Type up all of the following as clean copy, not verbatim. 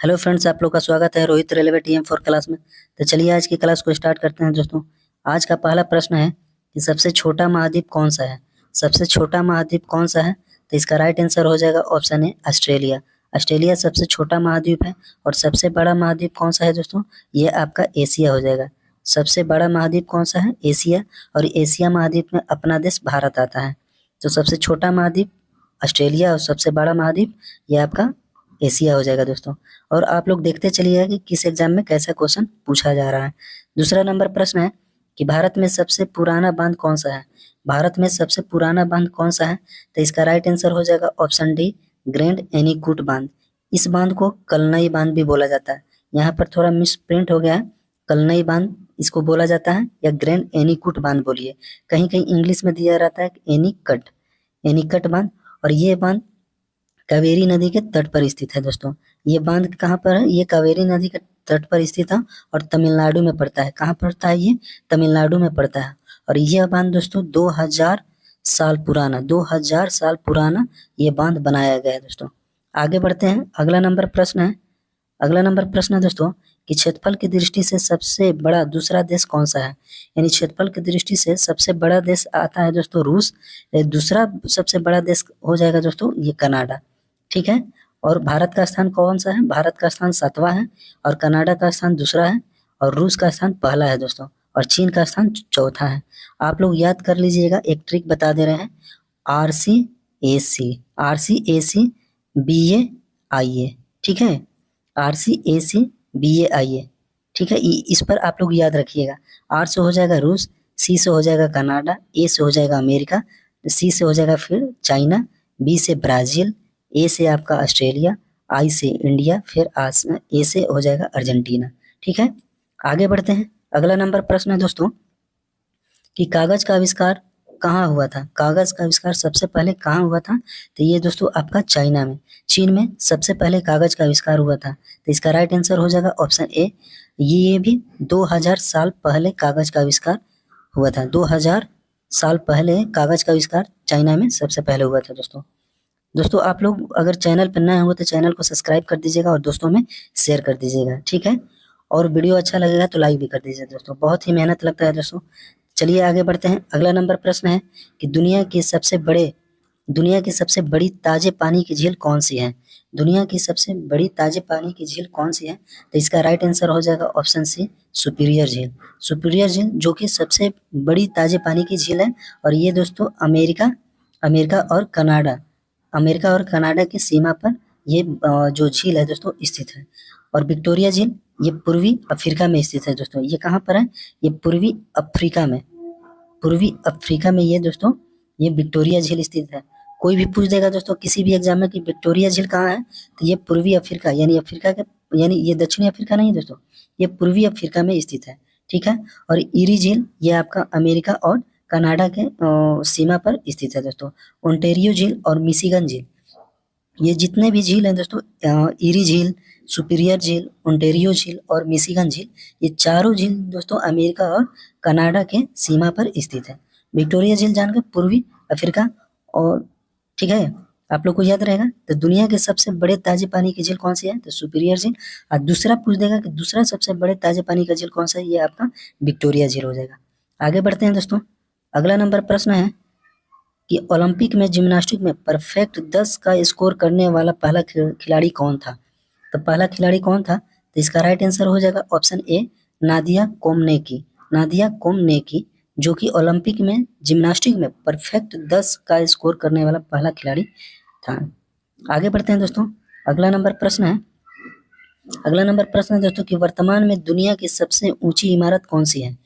Hello friends, आप लोग का स्वागत है Rohit railway TM four class में। तो चलिए आज की क्लास को स्टार्ट करते हैं दोस्तों। आज का पहला प्रश्न है कि सबसे छोटा महाद्वीप कौन सा है। सबसे छोटा महाद्वीप कौन सा है, तो इसका राइट आंसर हो जाएगा ऑप्शन ए ऑस्ट्रेलिया। ऑस्ट्रेलिया सबसे छोटा महाद्वीप है। और सबसे बड़ा महाद्वीप कौन सा है दोस्तों, ये आपका एशिया हो जाएगा। सबसे बड़ा महाद्वीप कौन सा है, एशिया। और एशिया महाद्वीप में अपना देश भारत आता है। तो सबसे छोटा महाद्वीप ऑस्ट्रेलिया और सबसे बड़ा महाद्वीप ये आपका एशिया हो जाएगा दोस्तों। और आप लोग देखते चलिए कि किस एग्जाम में कैसा क्वेश्चन पूछा जा रहा है। दूसरा नंबर प्रश्न है कि भारत में सबसे पुराना बांध कौन सा है। भारत में सबसे पुराना बांध कौन सा है, तो इसका राइट आंसर हो जाएगा ऑप्शन डी ग्रैंड एनीकट बांध। इस बांध को कलनई बांध भी बोला जाता है। यहाँ पर थोड़ा मिस प्रिंट हो गया है, कलनई बांध इसको बोला जाता है या ग्रैंड एनीकट बांध बोलिए। कहीं कहीं इंग्लिश में दिया रहता है एनीकट, एनीकट बांध। और ये बांध कावेरी नदी के तट पर स्थित है दोस्तों। ये बांध कहाँ पर है, ये कावेरी नदी के तट पर स्थित है और तमिलनाडु में पड़ता है। कहाँ पड़ता है, ये तमिलनाडु में पड़ता है। और यह बांध दोस्तों 2000 साल पुराना, 2000 साल पुराना ये बांध बनाया गया है दोस्तों। आगे बढ़ते हैं, अगला नंबर प्रश्न है। अगला नंबर प्रश्न है दोस्तों कि क्षेत्रफल की दृष्टि से सबसे बड़ा दूसरा देश कौन सा है। यानी क्षेत्रफल की दृष्टि से सबसे बड़ा देश आता है दोस्तों रूस। दूसरा सबसे बड़ा देश हो जाएगा दोस्तों ये कनाडा। ठीक है। और भारत का स्थान कौन सा है, भारत का स्थान 7वां है। और कनाडा का स्थान दूसरा है। और रूस का स्थान पहला है दोस्तों। और चीन का स्थान चौथा है। आप लोग याद कर लीजिएगा, एक ट्रिक बता दे रहे हैं। RCAC, RCAC BA IA। ठीक है, RCAC BA IA। ठीक है, इस पर आप लोग याद रखिएगा। R से हो जाएगा रूस, C से हो जाएगा कनाडा, A से हो जाएगा अमेरिका, C से हो जाएगा फिर चाइना, B से ब्राजील, A से आपका ऑस्ट्रेलिया, I से इंडिया, फिर A से हो जाएगा अर्जेंटीना। ठीक है, आगे बढ़ते हैं। अगला नंबर प्रश्न है दोस्तों कि कागज का आविष्कार कहाँ हुआ था। कागज का आविष्कार सबसे पहले कहाँ हुआ था, तो ये दोस्तों आपका चाइना में, चीन में सबसे पहले कागज का आविष्कार हुआ था। तो इसका राइट आंसर हो जाएगा ऑप्शन ए। ये भी 2000 साल पहले कागज का आविष्कार हुआ था। 2000 साल पहले कागज का आविष्कार चाइना में सबसे पहले हुआ था दोस्तों। दोस्तों आप लोग अगर चैनल पर नए हो तो चैनल को सब्सक्राइब कर दीजिएगा और दोस्तों में शेयर कर दीजिएगा। ठीक है, और वीडियो अच्छा लगेगा तो लाइक भी कर दीजिए दोस्तों, बहुत ही मेहनत लगता है दोस्तों। चलिए आगे बढ़ते हैं। अगला नंबर प्रश्न है कि दुनिया की सबसे बड़ी ताजे पानी की झील कौन सी है। दुनिया की सबसे बड़ी ताजे पानी की झील कौन सी है, तो इसका राइट आंसर हो जाएगा ऑप्शन सी सुपीरियर झील। सुपीरियर झील जो कि सबसे बड़ी ताजे पानी की झील है। और ये दोस्तों अमेरिका और कनाडा की सीमा पर ये जो झील है दोस्तों स्थित है। और विक्टोरिया झील ये पूर्वी अफ्रीका में स्थित है दोस्तों। ये कहाँ पर है, ये पूर्वी अफ्रीका में ये दोस्तों ये विक्टोरिया झील स्थित है। कोई भी पूछ देगा दोस्तों किसी भी एग्जाम में कि विक्टोरिया झील कहाँ है, तो ये पूर्वी अफ्रीका यानी अफ्रीका के, यानी ये दक्षिणी अफ्रीका नहीं है दोस्तों, ये पूर्वी अफ्रीका में स्थित है। ठीक है, और ईरी झील ये आपका अमेरिका और कनाडा के सीमा पर स्थित है दोस्तों। ओंटेरियो झील और मिशिगन झील, ये जितने भी झील हैं दोस्तों, ईरी झील, सुपीरियर झील, ओंटेरियो झील और मिशिगन झील, ये चारों झील दोस्तों अमेरिका और कनाडा के सीमा पर स्थित है। विक्टोरिया झील जानकर पूर्वी अफ्रीका। और ठीक है, आप लोग को याद रहेगा। तो दुनिया के सबसे बड़े ताजे पानी की झील कौन सी है, तो सुपीरियर झील। और दूसरा पूछ देगा कि दूसरा सबसे बड़े ताजे पानी का झील कौन सा है, ये आपका विक्टोरिया झील हो जाएगा। आगे बढ़ते हैं दोस्तों। अगला नंबर प्रश्न है कि ओलंपिक में जिम्नास्टिक में परफेक्ट 10 का स्कोर करने वाला पहला खिलाड़ी कौन था। तो पहला खिलाड़ी कौन था, तो इसका राइट आंसर हो जाएगा ऑप्शन ए नादिया कोमनेकी। नादिया कोमनेकी जो कि ओलंपिक में जिम्नास्टिक में परफेक्ट 10 का स्कोर करने वाला पहला खिलाड़ी था। आगे बढ़ते हैं दोस्तों। अगला नंबर प्रश्न है दोस्तों कि वर्तमान में दुनिया की सबसे ऊंची इमारत कौन सी है।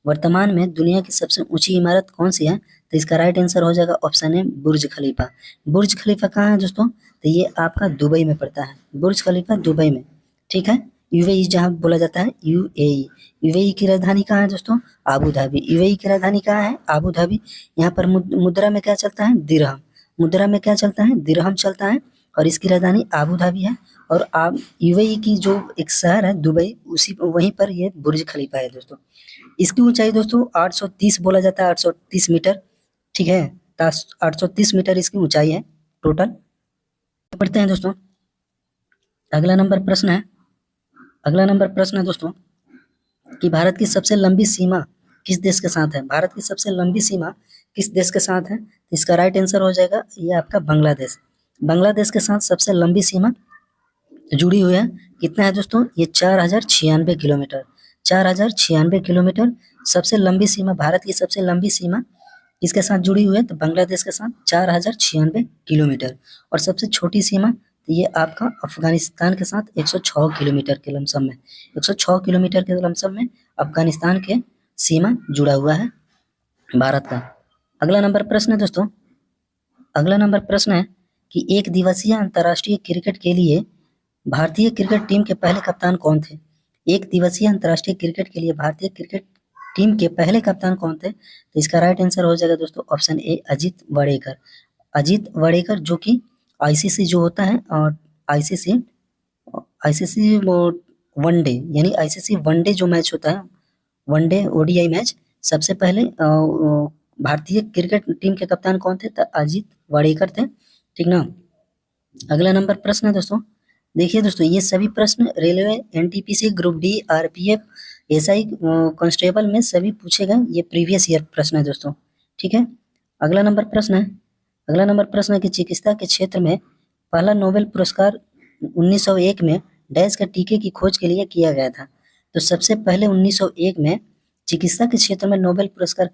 वर्तमान में दुनिया की सबसे ऊंची इमारत कौन सी है, तो इसका राइट आंसर हो जाएगा ऑप्शन ए बुर्ज खलीफा। बुर्ज खलीफा कहाँ है दोस्तों, तो ये आपका दुबई में पड़ता है। बुर्ज खलीफा दुबई में। ठीक है, यूएई जहाँ बोला जाता है यूएई। यूएई की राजधानी कहाँ है दोस्तों, आबू धाबी। यूएई की राजधानी कहाँ है, आबू धाबी। यहाँ पर मुद्रा में क्या चलता है, दिरहम। मुद्रा में क्या चलता है, दिरहम चलता है। और इसकी राजधानी आबू धाबी है। और आप यूएई की जो एक शहर है दुबई, उसी वहीं पर ये बुर्ज खलीफा है दोस्तों। इसकी ऊंचाई दोस्तों 830 बोला जाता है, 830 मीटर। ठीक है, 830 मीटर इसकी ऊंचाई है टोटल। बढ़ते हैं दोस्तों। अगला नंबर प्रश्न है दोस्तों कि भारत की सबसे लंबी सीमा किस देश के साथ है? भारत की सबसे लंबी सीमा किस देश के साथ है? तो इसका राइट आंसर हो जाएगा ये आपका बांग्लादेश। बांग्लादेश के साथ सबसे लंबी सीमा जुड़ी हुई है। कितना है दोस्तों? ये 4096 किलोमीटर। 4096 किलोमीटर सबसे लंबी सीमा, भारत की सबसे लंबी सीमा किसके साथ जुड़ी हुई है? तो बांग्लादेश के साथ 4096 किलोमीटर। और सबसे छोटी सीमा तो ये आपका अफगानिस्तान के साथ 106 किलोमीटर के लमसम में, 106 किलोमीटर के लमसम में अफगानिस्तान के सीमा जुड़ा हुआ है भारत का। अगला नंबर प्रश्न है दोस्तों, अगला नंबर प्रश्न है कि एक दिवसीय अंतर्राष्ट्रीय क्रिकेट के लिए भारतीय क्रिकेट टीम के पहले कप्तान कौन थे? एक दिवसीय अंतर्राष्ट्रीय क्रिकेट के लिए भारतीय क्रिकेट टीम के पहले कप्तान कौन थे? तो इसका राइट आंसर हो जाएगा दोस्तों ऑप्शन ए अजीत वाडेकर। अजीत वाडेकर जो कि आईसीसी जो होता है और आईसीसी आईसीसी वो वनडे यानी आईसीसी वनडे जो मैच होता है, वनडे ओडीआई मैच, सबसे पहले भारतीय क्रिकेट टीम के कप्तान कौन थे? तो अजीत वाडेकर थे। ठीक ना। अगला नंबर प्रश्न है दोस्तों, देखिए दोस्तों ये सभी प्रश्न railway, NTPC, group D, RPF, SI constable में सभी पूछे गए ये प्रीवियस ईयर प्रश्न है दोस्तों। ठीक है। अगला नंबर प्रश्न है, अगला नंबर प्रश्न है कि चिकित्सा के क्षेत्र में पहला नोबेल पुरस्कार 1901 में डैश के टीके की खोज के लिए किया गया था। तो सबसे पहले 1901 में चिकित्सा के क्षेत्र में नोबेल पुरस्कार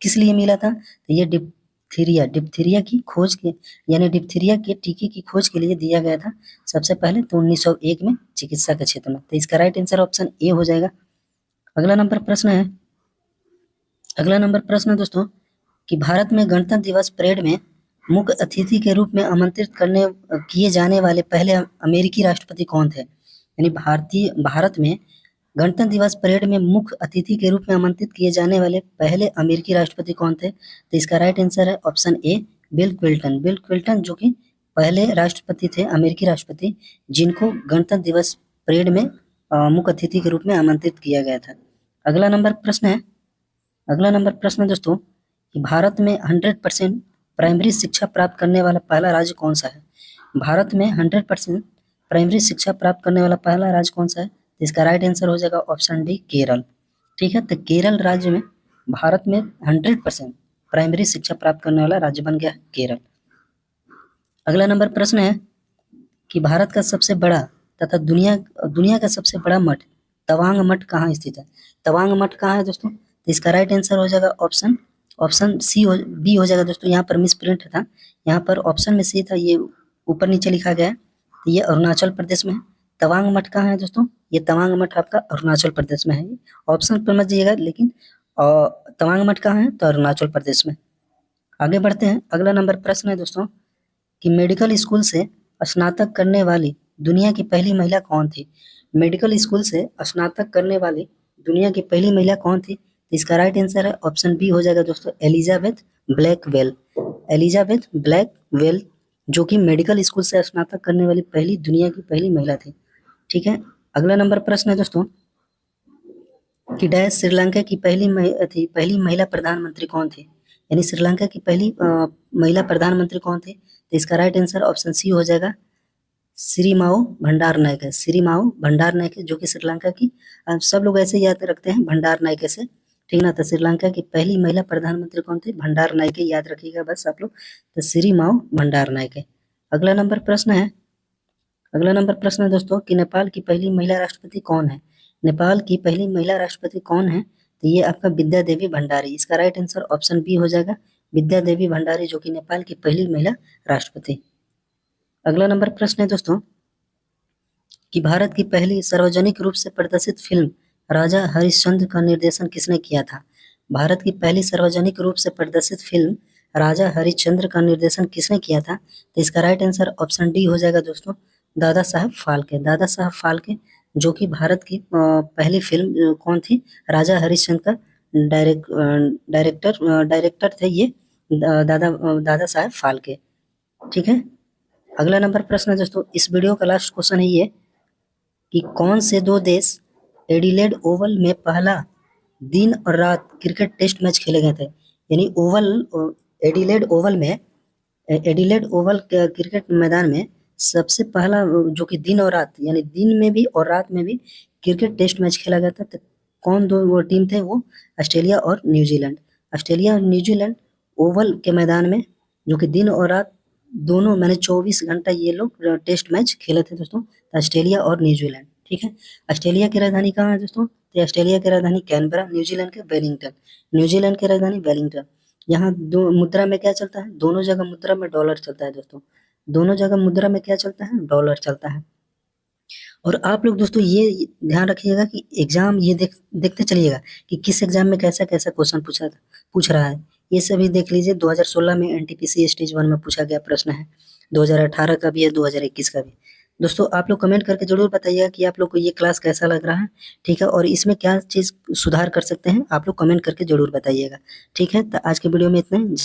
किस लिए मिला था? तो ये डिप्थीरिया की खोज के यानी डिप्थीरिया के टीके की खोज के लिए दिया गया था सबसे पहले, तो 1901 में चिकित्सा के क्षेत्र में। तो इसका राइट आंसर ऑप्शन ए हो जाएगा। अगला नंबर प्रश्न है, अगला नंबर प्रश्न है दोस्तों कि भारत में गणतंत्र दिवस परेड में मुख्य अतिथि के रूप में आमंत्रित किए जाने वाले पहले अमेरिकी राष्ट्रपति कौन थे? यानी भारत में गणतंत्र दिवस परेड में मुख्य अतिथि के रूप में आमंत्रित किए जाने वाले पहले अमेरिकी राष्ट्रपति कौन थे? तो इसका राइट आंसर है option A bill Clinton. Bill Clinton जो कि पहले राष्ट्रपति थे, अमेरिकी राष्ट्रपति, जिनको गणतंत्र दिवस परेड में मुख्य अतिथि के रूप में आमंत्रित किया गया था। अगला नंबर प्रश्न है, अगला नंबर प्रश्न है दोस्तों कि भारत में 100% प्राइमरी शिक्षा प्राप्त करने वाला पहला राज्य कौन सा है? भारत में 100% प्राइमरी शिक्षा प्राप्त करने वाला पहला राज्य कौन सा है? इसका राइट आंसर हो जाएगा ऑप्शन डी केरल। ठीक है। तो केरल राज्य में भारत में 100% प्राइमरी शिक्षा प्राप्त करने वाला राज्य बन गया है केरल। अगला नंबर प्रश्न है कि भारत का सबसे बड़ा तथा दुनिया का सबसे बड़ा मठ तवांग मठ कहाँ स्थित है? तवांग मठ कहाँ है दोस्तों? तो इसका राइट आंसर हो जाएगा ऑप्शन बी हो जाएगा दोस्तों। यहाँ पर मिस प्रिंट था, यहाँ पर ऑप्शन में सी था, ये ऊपर नीचे लिखा गया है। तो ये अरुणाचल प्रदेश में है। तवांग मठ कहाँ है दोस्तों? ये तवांग मठ आपका अरुणाचल प्रदेश में है। ऑप्शन पर मत जाइएगा, लेकिन तवांग मठ कहाँ है? तो अरुणाचल प्रदेश में। आगे बढ़ते हैं। अगला नंबर प्रश्न है दोस्तों कि मेडिकल स्कूल से स्नातक करने वाली दुनिया की पहली महिला कौन थी? मेडिकल स्कूल से स्नातक करने वाली दुनिया की पहली महिला कौन थी? इसका राइट आंसर है ऑप्शन बी हो जाएगा दोस्तों एलिजाबेथ ब्लैकवेल। एलिजाबेथ ब्लैकवेल जो कि मेडिकल स्कूल से स्नातक करने वाली दुनिया की पहली महिला थी। ठीक है। अगला नंबर प्रश्न है दोस्तों कि डैश श्रीलंका की पहली महिला प्रधानमंत्री कौन थी? यानी श्रीलंका की पहली महिला प्रधानमंत्री कौन थी? तो इसका राइट आंसर ऑप्शन सी हो जाएगा सिरिमाओ भंडारनायके है। सिरिमाओ भंडारनायके जो कि श्रीलंका की, सब लोग ऐसे याद रखते हैं भंडारनायके से। ठीक ना। तो श्रीलंका की पहली महिला प्रधानमंत्री कौन थी? भंडारनायके याद रखिएगा बस आप लोग। तो सिरिमाओ भंडारनायके। अगला नंबर प्रश्न है, अगला नंबर प्रश्न है दोस्तों कि नेपाल की पहली महिला राष्ट्रपति कौन है? नेपाल की पहली महिला राष्ट्रपति कौन है? तो ये आपका विद्या देवी भंडारी। इसका राइट आंसर ऑप्शन बी हो जाएगा विद्या देवी भंडारी जो कि नेपाल की पहली महिला राष्ट्रपति। अगला नंबर प्रश्न है दोस्तों कि भारत की पहली सार्वजनिक रूप से प्रदर्शित फिल्म राजा हरिश्चंद्र का निर्देशन किसने किया था? भारत की पहली सार्वजनिक रूप से प्रदर्शित फिल्म राजा हरिश्चंद्र का निर्देशन किसने किया था? तो इसका राइट आंसर ऑप्शन डी हो जाएगा दोस्तों दादा साहब फाल्के। दादा साहब फाल्के जो कि भारत की पहली फिल्म कौन थी? राजा हरिश्चंद्र का डायरेक्टर थे ये दादा साहब फाल्के। ठीक है। अगला नंबर प्रश्न है दोस्तों, इस वीडियो का लास्ट क्वेश्चन है ये कि कौन से दो देश एडिलेड ओवल में पहला दिन और रात क्रिकेट टेस्ट मैच खेले गए थे? यानी एडिलेड ओवल क्रिकेट मैदान में सबसे पहला जो कि दिन और रात यानी दिन में भी और रात में भी क्रिकेट टेस्ट मैच खेला गया था, तो कौन दो वो टीम थे वो ऑस्ट्रेलिया और न्यूजीलैंड। ऑस्ट्रेलिया और न्यूजीलैंड ओवल के मैदान में जो कि दिन और रात दोनों मैंने 24 घंटा ये लोग टेस्ट मैच खेले थे दोस्तों, ऑस्ट्रेलिया और न्यूजीलैंड। ठीक है, ऑस्ट्रेलिया की राजधानी कहाँ है दोस्तों? तो ऑस्ट्रेलिया की राजधानी कैनबरा, न्यूजीलैंड के वेलिंगटन। न्यूजीलैंड की राजधानी वेलिंगटन। यहाँ दो मुद्रा में क्या चलता है? दोनों जगह मुद्रा में डॉलर चलता है दोस्तों। दोनों जगह मुद्रा में क्या चलता है? डॉलर चलता है। और आप लोग दोस्तों ये ध्यान रखिएगा कि एग्जाम ये देखते चलिएगा कि किस एग्जाम में कैसा कैसा क्वेश्चन पूछ रहा है। ये सभी देख लीजिए, 2016 में एनटीपीसी स्टेज 1 में पूछा गया प्रश्न है, 2018 का भी है, 2021 का भी। दोस्तों आप लोग कमेंट करके जरूर बताइएगा कि आप लोग को ये क्लास कैसा लग रहा है। ठीक है, और इसमें क्या चीज़ सुधार कर सकते हैं, आप लोग कमेंट करके जरूर बताइएगा। ठीक है, तो आज के वीडियो में इतना ही।